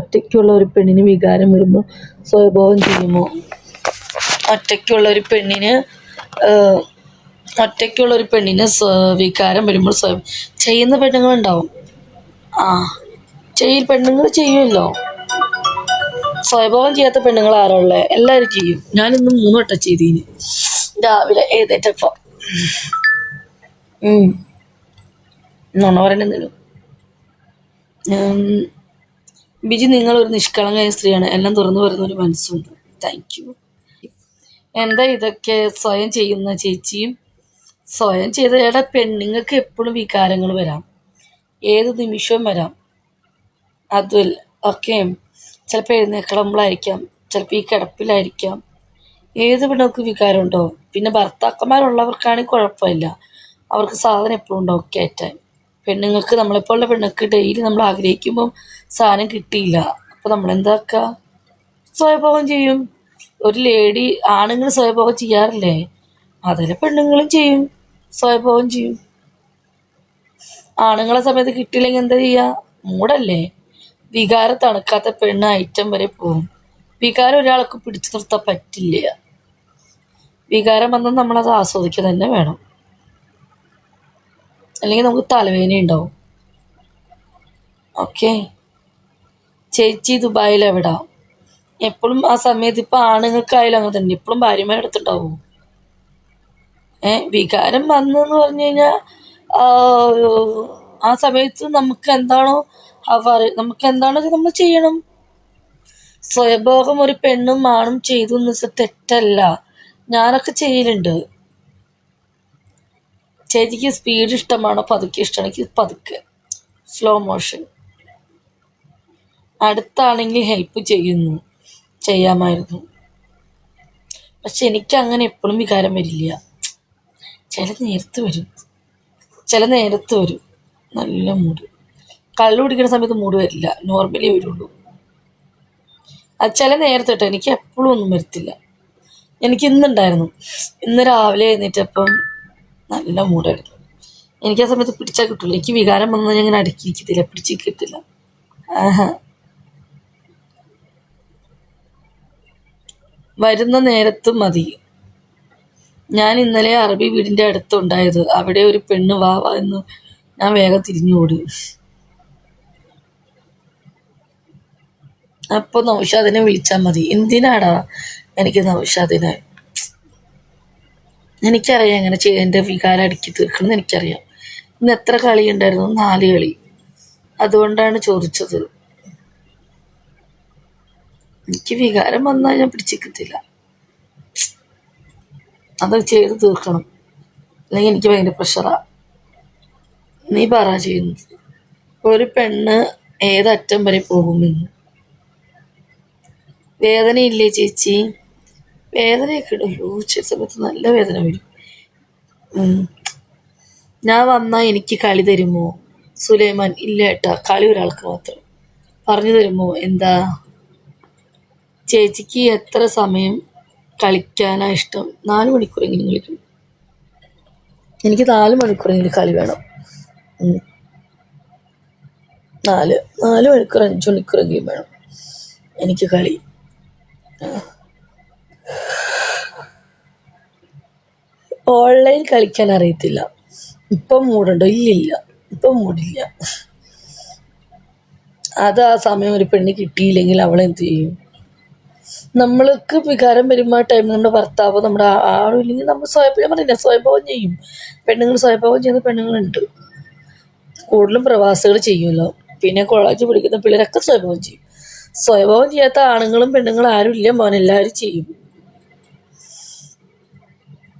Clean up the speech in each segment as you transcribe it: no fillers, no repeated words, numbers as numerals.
ഒറ്റയ്ക്കുള്ള ഒരു പെണ്ണിന് വികാരം വരുമ്പോൾ സ്വയംഭോഗം ചെയ്യുമോ? ഒറ്റയ്ക്കുള്ള ഒരു പെണ്ണിന് വികാരം വരുമ്പോൾ ചെയ്യുന്ന പെണ്ണുങ്ങളുണ്ടാവും. പെണ്ണുങ്ങൾ ചെയ്യുമല്ലോ. സ്വയംഭോഗം ചെയ്യാത്ത പെണ്ണുങ്ങൾ ആരുള്ളത്? എല്ലാവരും ചെയ്യും. ഞാനിന്ന് 3 വട്ടം ചെയ്തീന് രാവിലെ എഴുന്നേറ്റപ്പോൾ. നുണ പറയണെന്തേലും. ബിജി, നിങ്ങളൊരു നിഷ്കളങ്കമായ സ്ത്രീയാണ്. എല്ലാം തുറന്നു പറയുന്ന ഒരു മനസ്സുണ്ട്. Thank you. എന്താ ഇതൊക്കെ സ്വയം ചെയ്യുന്ന ചേച്ചിയും? സ്വയം ചെയ്ത പെണ്ണുങ്ങൾക്ക് എപ്പോഴും വികാരങ്ങൾ വരാം, ഏത് നിമിഷവും വരാം. അതുമല്ല, ഓക്കെ, ചിലപ്പോൾ എഴുന്നേൽക്കുമ്പോഴായിരിക്കാം, ചിലപ്പോൾ ഈ കിടപ്പിലായിരിക്കാം. ഏത് പെണ്ണുങ്ങൾക്ക് വികാരമുണ്ടോ? പിന്നെ ഭർത്താക്കന്മാരുള്ളവർക്കാണെങ്കിൽ കുഴപ്പമില്ല, അവർക്ക് സാധനം എപ്പോഴും ഉണ്ടാവും കയറ്റാൻ. പെണ്ണുങ്ങൾക്ക്, നമ്മളെപ്പോലുള്ള പെണ്ണുങ്ങൾക്ക് ഡെയിലി നമ്മൾ ആഗ്രഹിക്കുമ്പം സാധനം കിട്ടിയില്ല, അപ്പോൾ നമ്മളെന്താക്കുക? സ്വയംഭോഗം ചെയ്യും. ഒരു ലേഡി, ആണുങ്ങൾ സ്വയംഭോഗം ചെയ്യാറില്ലേ? അതിലെ പെണ്ണുങ്ങളും ചെയ്യും, സ്വയംഭോഗം ചെയ്യും. ആണുങ്ങളെ സമയത്ത് കിട്ടിയില്ലെങ്കിൽ എന്താ ചെയ്യുക? മൂടല്ലേ. വികാരം തണുക്കാത്ത പെണ്ണ് ഐറ്റം വരെ പോകും. വികാരം ഒരാൾക്ക് പിടിച്ചു നിർത്താൻ പറ്റില്ല. വികാരം വന്നാൽ നമ്മളത് ആസ്വദിക്കുക തന്നെ വേണം, അല്ലെങ്കിൽ നമുക്ക് തലവേദന ഉണ്ടാവും. ഓക്കെ ചേച്ചി, ദുബായിൽ എവിടാ? എപ്പോഴും ആ സമയത്ത്, ഇപ്പം ആണുങ്ങൾക്കായാലും അങ്ങനെ തന്നെ, എപ്പോഴും ഭാര്യമാരുടെ അടുത്തുണ്ടാവും. വികാരം വന്നെന്ന് പറഞ്ഞു കഴിഞ്ഞാൽ ആ സമയത്ത് നമുക്ക് എന്താണോ നമ്മൾ ചെയ്യണം. സ്വയംഭോഗം ഒരു പെണ്ണും ആണും ചെയ്തു എന്ന് വെച്ചാൽ തെറ്റല്ല. ഞാനൊക്കെ ചെയ്യലുണ്ട്. ചേച്ചിക്ക് സ്പീഡ് ഇഷ്ടമാണോ പതുക്കെ ഇഷ്ടമാണെങ്കിൽ പതുക്കെ, സ്ലോ മോഷൻ. അടുത്താണെങ്കിൽ ഹെൽപ്പ് ചെയ്യാമായിരുന്നു. പക്ഷെ എനിക്ക് അങ്ങനെ എപ്പോഴും വികാരം വരില്ല. ചില നേരത്ത് വരും നല്ല മൂഡ്. കള്ളു കുടിക്കുന്ന സമയത്ത് മൂഡ് വരില്ല, നോർമലി വരുള്ളൂ. അത് ചില നേരത്തെ കേട്ടോ, എനിക്ക് എപ്പോഴും ഒന്നും വരത്തില്ല. എനിക്ക് ഇന്നുണ്ടായിരുന്നു. ഇന്ന് രാവിലെ എഴുന്നേറ്റപ്പം നല്ല മൂടായിരുന്നു. എനിക്ക് ആ സമയത്ത് പിടിച്ചാൽ കിട്ടില്ല. എനിക്ക് വികാരം വന്നാൽ ഞാൻ ഇങ്ങനെ അടുക്കിയിരിക്കത്തില്ല, പിടിച്ചിരിക്കത്തില്ല. വരുന്ന നേരത്ത് മതി. ഞാൻ ഇന്നലെ അറബി വീടിൻ്റെ അടുത്തുണ്ടായത്. അവിടെ ഒരു പെണ്ണ് വാ എന്ന് ഞാൻ വേഗം തിരിഞ്ഞോടി. അപ്പോൾ നൗഷാദിനെ വിളിച്ചാൽ മതി. എന്തിനാടാ എനിക്ക് നൗഷാദിനെ? എനിക്കറിയാം എങ്ങനെ എൻ്റെ വികാരം അടുക്കി തീർക്കണമെന്ന് എനിക്കറിയാം. ഇന്ന് എത്ര കളി ഉണ്ടായിരുന്നു? 4 കളി. അതുകൊണ്ടാണ് ചോദിച്ചത്. എനിക്ക് വികാരം വന്നാൽ ഞാൻ പിടിച്ചിക്കത്തില്ല, അത് ചെയ്ത് തീർക്കണം, അല്ലെങ്കിൽ എനിക്ക് ഭയങ്കര പ്രഷറാ. നീ പറ ചെയ്യുന്നത്. ഒരു പെണ്ണ് ഏതറ്റം വരെ പോകുമെന്ന്? വേദനയില്ലേ ചേച്ചി? വേദനയൊക്കെ ഇടുമല്ലോ, ചില സമയത്ത് നല്ല വേദന വരും. ഞാൻ വന്നാൽ എനിക്ക് കളി തരുമോ? സുലൈമാൻ, ഇല്ല ഏട്ടാ, കളി ഒരാൾക്ക് മാത്രം. പറഞ്ഞു തരുമോ? എന്താ ചേച്ചിക്ക് എത്ര സമയം കളിക്കാനാ ഇഷ്ടം? 4 മണിക്കൂറെങ്കിലും കളിക്കും. എനിക്ക് 4 മണിക്കൂറെങ്കിലും കളി വേണം. 4 മണിക്കൂർ 5 മണിക്കൂറെങ്കിലും വേണം എനിക്ക് കളി. ഓൺലൈൻ കളിക്കാൻ അറിയത്തില്ല. ഇപ്പം മൂടുണ്ടോ? ഇല്ലില്ല, ഇപ്പം മൂടില്ല. അത് ആ സമയം ഒരു പെണ്ണ് കിട്ടിയില്ലെങ്കിൽ അവളെന്ത് ചെയ്യും? നമ്മൾക്ക് വികാരം വരുമ്പോൾ ആ ടൈം നമ്മുടെ ഭർത്താവോ നമ്മുടെ ആളും ഇല്ലെങ്കിൽ നമ്മൾ സ്വയംഭോഗം ചെയ്യും. പെണ്ണുങ്ങൾ സ്വയംഭോഗം ചെയ്യുന്ന പെണ്ണുങ്ങളുണ്ട്. കൂടുതലും പ്രവാസികൾ ചെയ്യുമല്ലോ. പിന്നെ കോളേജ് പഠിക്കുന്ന പിള്ളേരൊക്കെ സ്വയംഭോഗം ചെയ്യും. സ്വയംഭോഗം ചെയ്യാത്ത ആണുങ്ങളും പെണ്ണുങ്ങളും ആരും ഇല്ല മോൻ, എല്ലാവരും ചെയ്യും.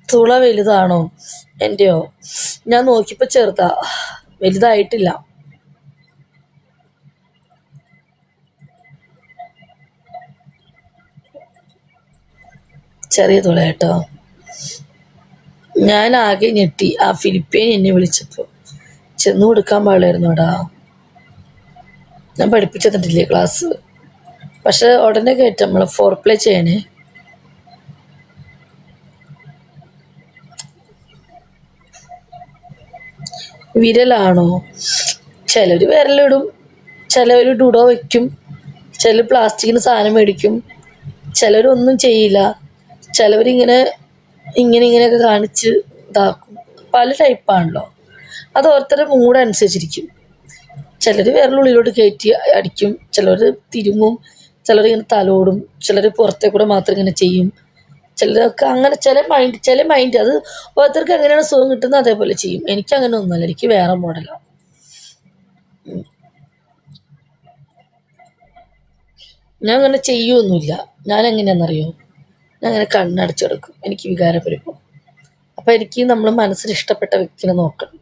തുള വലുതാണോ? എൻ്റെയോ? ഞാൻ നോക്കിയപ്പോൾ ചെറുതാ, വലുതായിട്ടില്ല. ചെറിയ തുള കേട്ടോ. ഞാൻ ആകെ ഞെട്ടി. ആ ഫിലിപ്പീൻ എന്നെ വിളിച്ചപ്പോൾ ചെന്ന് കൊടുക്കാൻ പാടില്ലായിരുന്നോടാ. ഞാൻ പഠിപ്പിച്ചു തന്നിട്ടില്ലേ ക്ലാസ്? പക്ഷെ ഉടനെ കേട്ട് നമ്മൾ ഫോർപ്ലേ ചെയ്യണേ. വിരലാണോ? ചിലർ വിരലിടും, ചിലവർ ഡുഡോ വയ്ക്കും. ചില പ്ലാസ്റ്റിക്കിന് സാധനം മേടിക്കും, ചിലരൊന്നും ചെയ്യില്ല, ചിലവരിങ്ങനെ ഇങ്ങനെയൊക്കെ കാണിച്ച് ഇതാക്കും. പല ടൈപ്പാണല്ലോ, അത് ഓരോരുത്തരുടെ മൂഡ് അനുസരിച്ചിരിക്കും. ചിലർ വിരലുള്ളിലോട്ട് കയറ്റി അടിക്കും, ചിലർ തിരുമും, ചിലരിങ്ങനെ തലോടും, ചിലർ പുറത്തെ കൂടെ മാത്രം ഇങ്ങനെ ചെയ്യും, ചിലരൊക്കെ അങ്ങനെ ചില മൈൻഡ് അത് ഓരോരുത്തർക്ക് എങ്ങനെയാണ് സുഖം കിട്ടുന്നത് അതേപോലെ ചെയ്യും. എനിക്ക് അങ്ങനെ ഒന്നുമല്ല, എനിക്ക് വേറെ മോഡലാണ്. ഞാൻ അങ്ങനെ ചെയ്യൊന്നുമില്ല. ഞാൻ എങ്ങനെയാണെന്നറിയോ, ഞാൻ അങ്ങനെ കണ്ണടച്ചെടുക്കും, എനിക്ക് വികാരം വരുമ്പോൾ. അപ്പോൾ എനിക്ക് നമ്മൾ മനസ്സിൽ ഇഷ്ടപ്പെട്ട വ്യക്തിനെ നോക്കണം.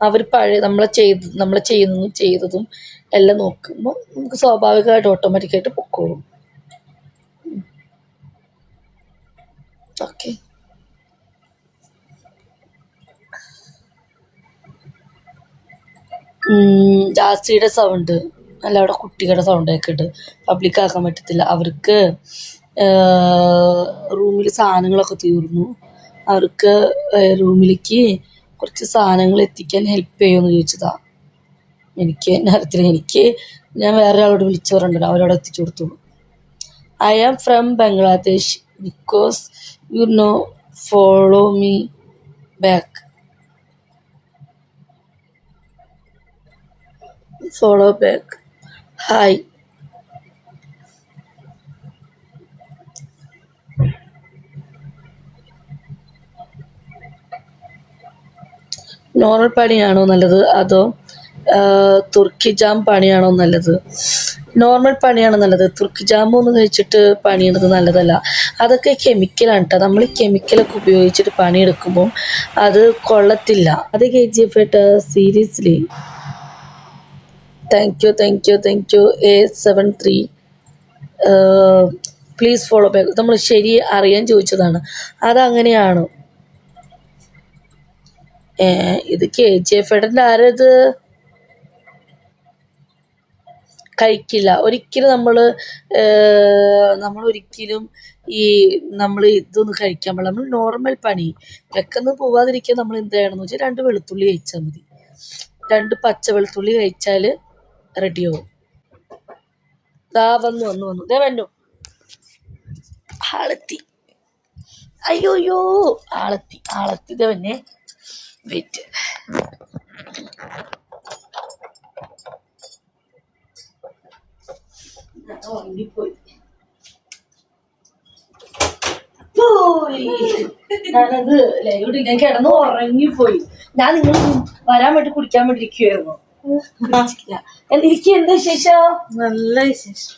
അവർ പഴയ നമ്മളെ ചെയ്യുന്നതും ചെയ്തതും എല്ലാം നോക്കുമ്പോൾ നമുക്ക് സ്വാഭാവികമായിട്ട് ഓട്ടോമാറ്റിക്കായിട്ട് പൊക്കോളും. ഓക്കെ. ജാസ്തിയുടെ സൗണ്ട് അല്ല, അവിടെ കുട്ടികളുടെ സൗണ്ടൊക്കെ ഉണ്ട്, പബ്ലിക്കാക്കാൻ പറ്റത്തില്ല. അവർക്ക് റൂമിൽ സാധനങ്ങളൊക്കെ തീർന്നു, അവർക്ക് റൂമിലേക്ക് കുറച്ച് സാധനങ്ങൾ എത്തിക്കാൻ ഹെൽപ്പ് ചെയ്യുമെന്ന് ചോദിച്ചതാ. എനിക്ക് എന്നെ അറിയത്തില്ല, ഞാൻ വേറെ ആളോട് വിളിച്ചു പറഞ്ഞിട്ടുണ്ടല്ലോ, അവരോട് എത്തിച്ചു കൊടുത്തു. I am from Bangladesh because you know follow me back. Follow back. Hi. Normal പണിയാണോ നല്ലത് അതോ തുർക്കി ജാം പണിയാണോ നല്ലത്? നോർമൽ പണിയാണ് നല്ലത്. തുർക്കി ജാമൊന്നും കഴിച്ചിട്ട് പണിയെടുത്ത് നല്ലതല്ല. അതൊക്കെ കെമിക്കലാണ് കേട്ടോ. നമ്മൾ കെമിക്കലൊക്കെ ഉപയോഗിച്ചിട്ട് പണിയെടുക്കുമ്പോൾ അത് കൊള്ളത്തില്ല. അത് KGF seriously. Thank you A73. Please follow back. നമ്മൾ ശരി അറിയാൻ ചോദിച്ചതാണ്, അതങ്ങനെയാണ്. ഇത് KGF ആരത് കഴിക്കില്ല ഒരിക്കലും. നമ്മളൊരിക്കലും നമ്മൾ ഇതൊന്നും കഴിക്കാൻ പാടില്ല. നമ്മൾ നോർമൽ പണി വെക്കൊന്നും പോവാതിരിക്കാൻ നമ്മൾ എന്ത് ചെയ്യണമെന്ന് വെച്ചാൽ 2 വെളുത്തുള്ളി കഴിച്ചാൽ മതി. 2 പച്ച വെളുത്തുള്ളി കഴിച്ചാൽ റെഡിയാവും. വന്നു ദേ വന്നു ആളെത്തി. അയ്യോയ്യോ ആളെത്തി ദേ വന്നെ. വെയിറ്റ്. ഉറങ്ങിപ്പോയി. ഞാനത് ലൈവിട്ട് ഞാൻ കിടന്ന് ഉറങ്ങിപ്പോയി. ഞാൻ നിങ്ങൾ വരാൻ വേണ്ടി കുടിക്കാൻ വേണ്ടി ഇരിക്കുവായിരുന്നു. എനിക്ക് എന്താ വിശേഷം? നല്ല വിശേഷം.